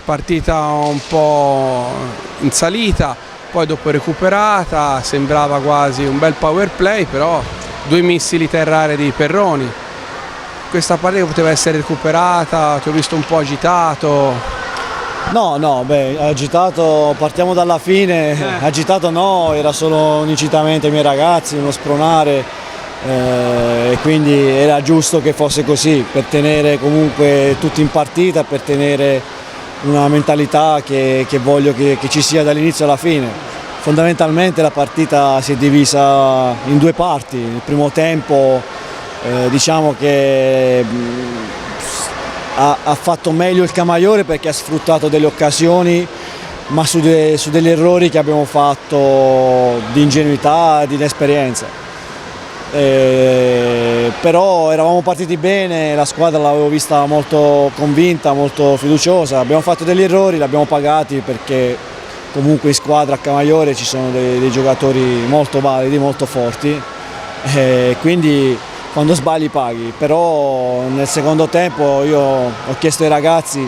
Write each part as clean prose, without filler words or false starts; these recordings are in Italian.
partita un po' in salita, poi dopo recuperata, sembrava quasi un bel power play, però 2 missili terra-aria di Perroni. Questa partita poteva essere recuperata, ti ho visto un po' agitato. No, agitato, partiamo dalla fine, agitato no, era solo un incitamento ai miei ragazzi, uno spronare, e quindi era giusto che fosse così, per tenere comunque tutti in partita, per tenere una mentalità che voglio che ci sia dall'inizio alla fine. Fondamentalmente la partita si è divisa in 2 parti, il primo tempo diciamo che ha fatto meglio il Camaiore perché ha sfruttato delle occasioni, ma su degli errori che abbiamo fatto di ingenuità, di inesperienza. Però eravamo partiti bene, la squadra l'avevo vista molto convinta, molto fiduciosa, abbiamo fatto degli errori, li abbiamo pagati perché comunque in squadra a Camaiore ci sono dei giocatori molto validi, molto forti, quindi quando sbagli paghi, però nel secondo tempo io ho chiesto ai ragazzi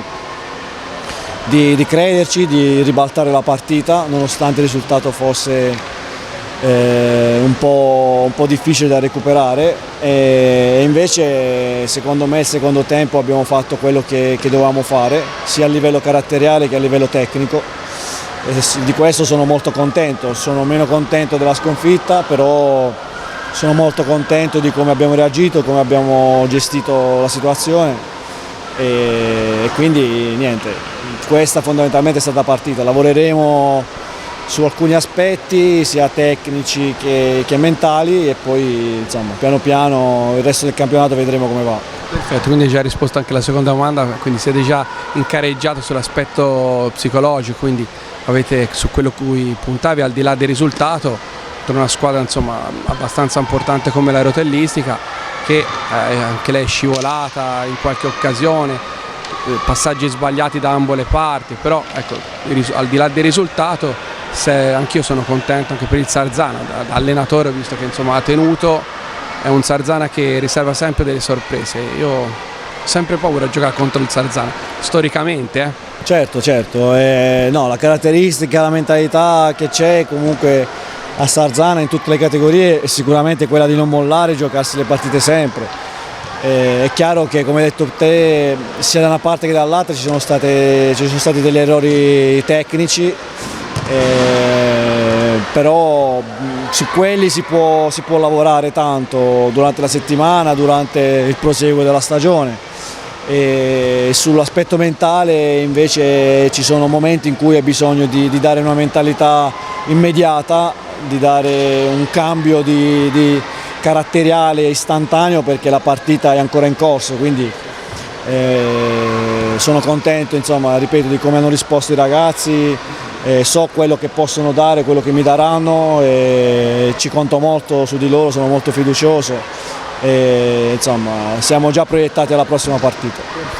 di crederci, di ribaltare la partita nonostante il risultato fosse un po' difficile da recuperare, e invece secondo me il secondo tempo abbiamo fatto quello che dovevamo fare sia a livello caratteriale che a livello tecnico, e di questo sono molto contento. Sono meno contento della sconfitta, però sono molto contento di come abbiamo reagito, come abbiamo gestito la situazione, e quindi niente, questa fondamentalmente è stata partita. Lavoreremo su alcuni aspetti sia tecnici che mentali, e poi insomma piano piano il resto del campionato vedremo come va. Perfetto, quindi hai già risposto anche alla seconda domanda, quindi siete già incareggiato sull'aspetto psicologico, quindi avete su quello cui puntavi al di là del risultato, per una squadra insomma abbastanza importante come la Rotellistica, che anche lei è scivolata in qualche occasione, passaggi sbagliati da ambo le parti, però ecco, al di là del risultato anch'io sono contento anche per il Sarzana. Da allenatore ho visto che insomma ha tenuto, è un Sarzana che riserva sempre delle sorprese. Io ho sempre paura a giocare contro il Sarzana, storicamente. Certo, no, la caratteristica, la mentalità che c'è comunque a Sarzana in tutte le categorie è sicuramente quella di non mollare e giocarsi le partite sempre. È chiaro che, come hai detto te, sia da una parte che dall'altra ci sono stati degli errori tecnici, però su quelli si può lavorare tanto durante la settimana, durante il proseguo della stagione. E sull'aspetto mentale invece ci sono momenti in cui hai bisogno di dare una mentalità immediata, di dare un cambio di caratteriale istantaneo, perché la partita è ancora in corso, quindi sono contento, insomma, ripeto, di come hanno risposto i ragazzi, so quello che possono dare, quello che mi daranno, e ci conto molto su di loro, sono molto fiducioso, e insomma siamo già proiettati alla prossima partita.